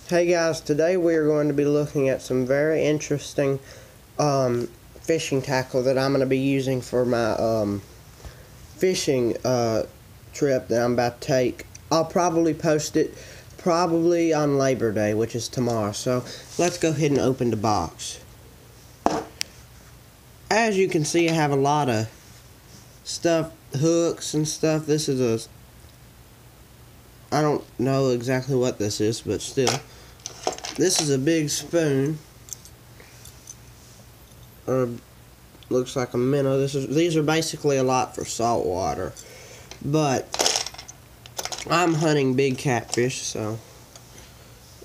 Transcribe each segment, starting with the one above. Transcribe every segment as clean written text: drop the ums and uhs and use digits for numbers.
Hey guys, today we are going to be looking at some very interesting fishing tackle that I'm going to be using for my fishing trip that I'm about to take. I'll probably post it probably on Labor Day, which is tomorrow. So let's go ahead and open the box. As you can see, I have a lot of stuff, hooks and stuff. This is I don't know exactly what this is, but still. This is a big spoon, or looks like a minnow. These are basically a lot for salt water, but I'm hunting big catfish, so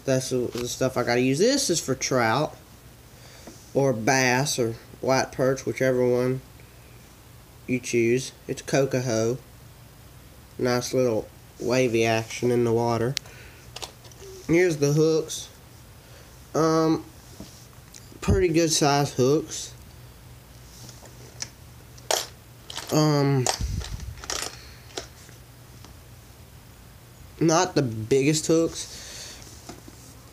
that's the stuff I gotta use. This is for trout, or bass, or white perch, whichever one you choose. It's Cocahoe. Nice little wavy action in the water. Here's the hooks. Pretty good size hooks. Not the biggest hooks.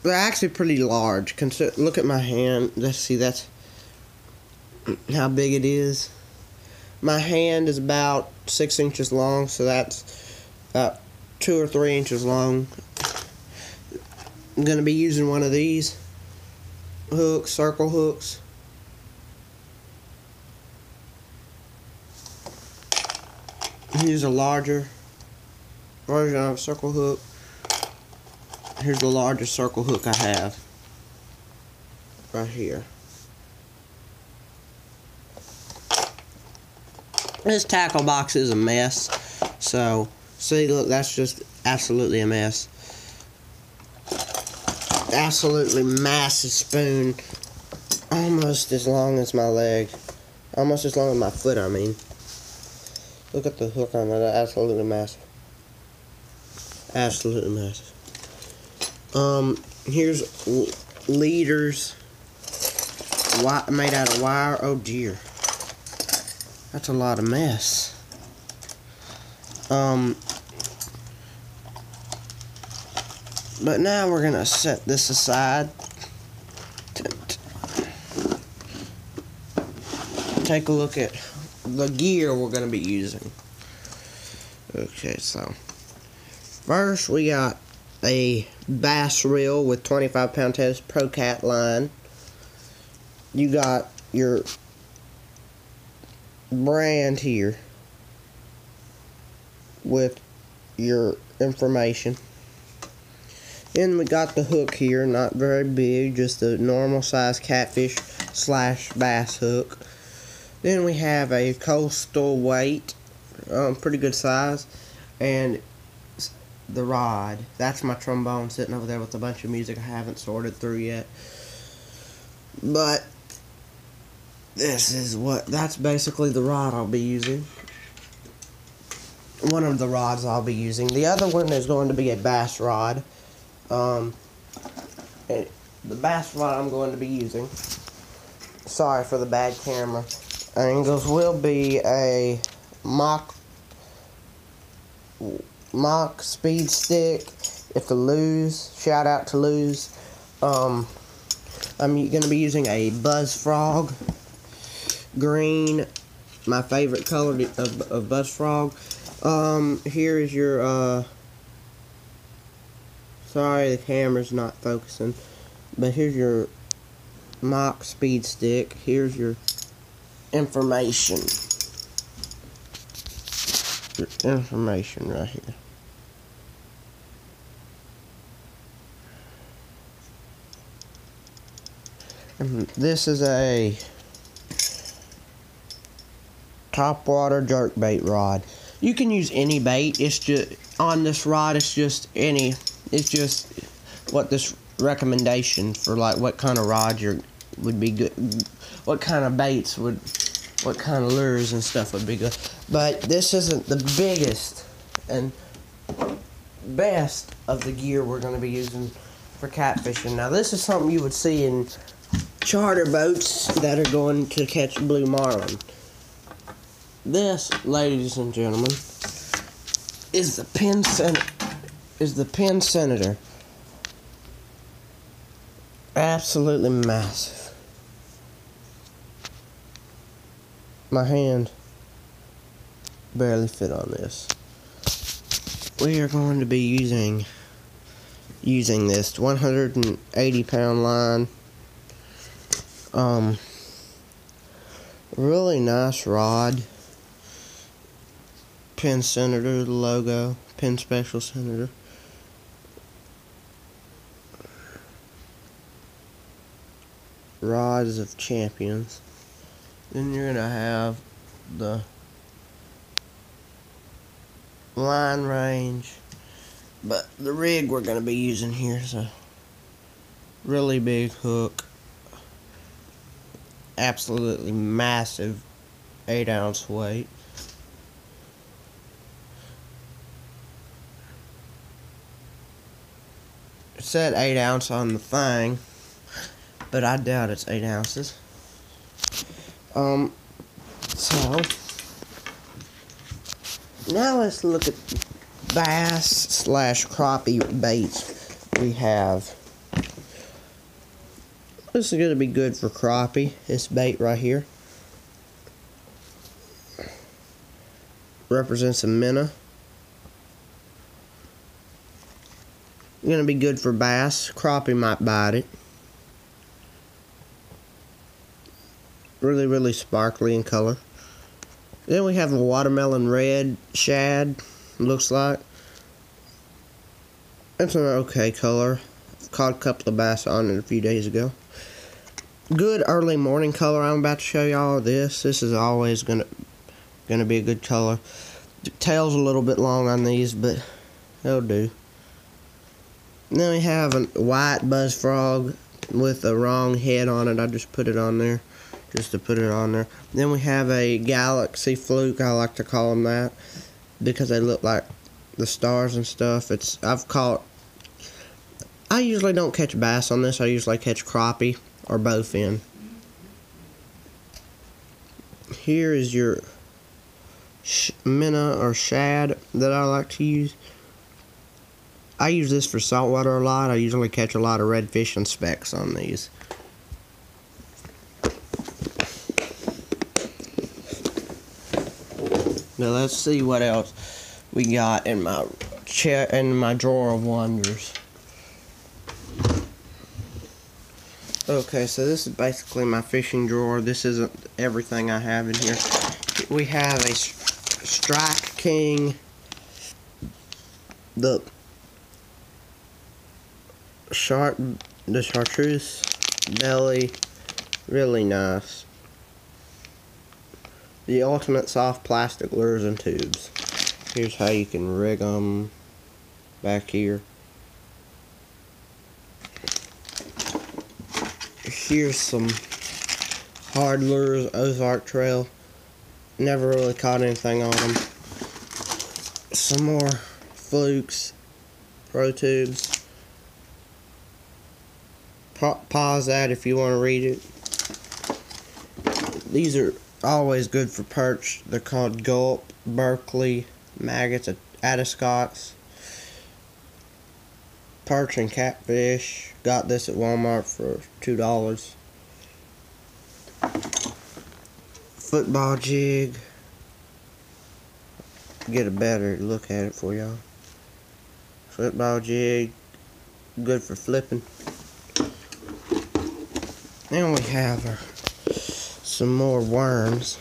They're actually pretty large. Look at my hand. Let's see, that's how big it is. My hand is about 6 inches long, so that's about 2 or 3 inches long. I'm going to be using one of these hooks, circle hooks. Here's a larger version of a circle hook. Here's the largest circle hook I have. Right here. This tackle box is a mess. So, see, look, that's just absolutely a mess. Absolutely massive spoon, almost as long as my leg, almost as long as my foot, I mean. Look at the hook on that, absolutely massive. Absolutely massive. Here's leaders made out of wire. Oh dear, that's a lot of mess. But now we're gonna set this aside. Take a look at the gear we're gonna be using. Okay, so first we got a bass reel with 25-pound test ProCat line. You got your brand here with your information. Then we got the hook here, not very big, just a normal size catfish / bass hook. Then we have a coastal weight, pretty good size, and the rod. That's my trombone sitting over there with a bunch of music I haven't sorted through yet. But that's basically the rod I'll be using. One of the rods I'll be using. The other one is going to be a bass rod. The bass rod I'm going to be using, sorry for the bad camera angles, will be a Mach speed stick. It's a Lew's. Shout out to Lew's. I'm going to be using a Buzzfrog green, my favorite color of Buzzfrog. Here is your sorry, the camera's not focusing, but here's your Mach speed stick. Here's your information. Your information right here. And this is a topwater jerkbait rod. You can use any bait. It's just on this rod. It's just what this recommendation for, like, what kind of rod would be good, what kind of baits what kind of lures and stuff would be good. But this isn't the biggest and best of the gear we're going to be using for catfishing. Now this is something you would see in charter boats that are going to catch blue marlin. This, ladies and gentlemen, is the Penn Senator. Absolutely massive. My hand barely fit on this. We are going to be using this 180-pound line. Really nice rod. Penn Senator logo. Penn Special Senator. Rods of champions. Then you're gonna have the line range, but the rig we're gonna be using here is a really big hook, absolutely massive 8-ounce weight. It said 8 ounce on the thing, but I doubt it's 8 ounces. So now let's look at bass / crappie baits we have. This is going to be good for crappie, this bait right here. Represents a minnow. Going to be good for bass. Crappie might bite it. Really sparkly in color. Then we have a watermelon red shad, looks like. It's an okay color. I've caught a couple of bass on it a few days ago. Good early morning color. I'm about to show y'all this. This is always gonna be a good color. The tail's a little bit long on these, but they'll do. And then we have a white buzz frog with a wrong head on it. I just put it on there, just to put it on there. Then we have a galaxy fluke. I like to call them that because they look like the stars and stuff. I usually don't catch bass on this. I usually catch crappie or bowfin. Here is your minnow or shad that I like to use. I use this for saltwater a lot. I usually catch a lot of redfish and specks on these. Now let's see what else we got in my drawer of wonders. Okay, so this is basically my fishing drawer. This isn't everything I have in here. We have a Strike King, the chartreuse belly, really nice. The ultimate soft plastic lures and tubes. Here's how you can rig them back here. Here's some hard lures, Ozark Trail. Never really caught anything on them. Some more flukes, pro tubes. Pause that if you want to read it. These are always good for perch. They're called Gulp, Berkeley, Maggots, Adascots. Perch and catfish. Got this at Walmart for $2. Football jig. Get a better look at it for y'all. Football jig. Good for flipping. Then we have some more worms.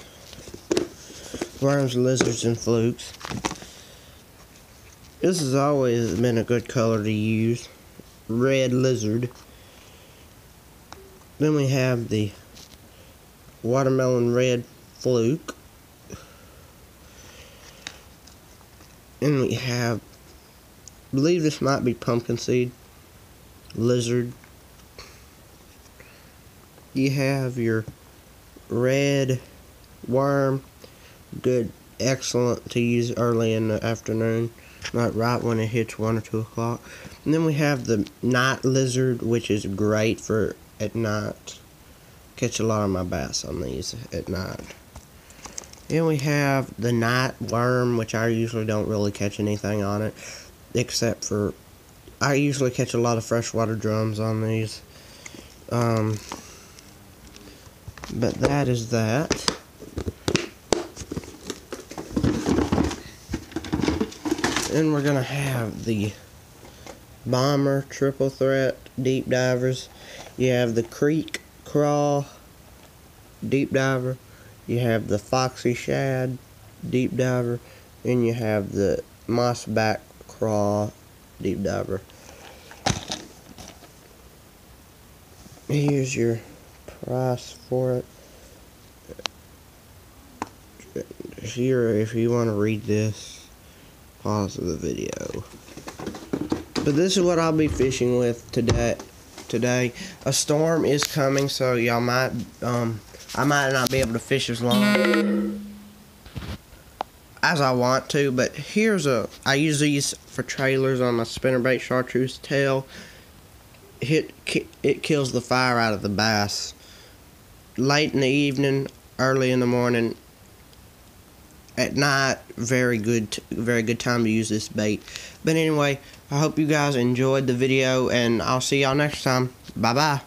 Worms, lizards, and flukes. This has always been a good color to use. Red lizard. Then we have the watermelon red fluke. And we have, I believe this might be pumpkin seed lizard. You have your red worm. Good, excellent to use early in the afternoon, not right when it hits 1 or 2 o'clock. And then we have the night lizard, which is great for at night. Catch a lot of my bass on these at night. Then we have the night worm, which I usually don't really catch anything on it, except for I usually catch a lot of freshwater drums on these. But that is that. Then we're gonna have the Bomber Triple Threat Deep Divers. You have the Creek Crawl Deep Diver. You have the Foxy Shad Deep Diver. And you have the Mossback Crawl Deep Diver. Here's your price for it. Here, if you want to read this, pause the video. But this is what I'll be fishing with today. A storm is coming, so y'all might I might not be able to fish as long as I want to, but I use these for trailers on my spinnerbait chartreuse tail. It kills the fire out of the bass. Late in the evening, early in the morning, at night, very good time to use this bait. But anyway, I hope you guys enjoyed the video, and I'll see y'all next time. Bye bye.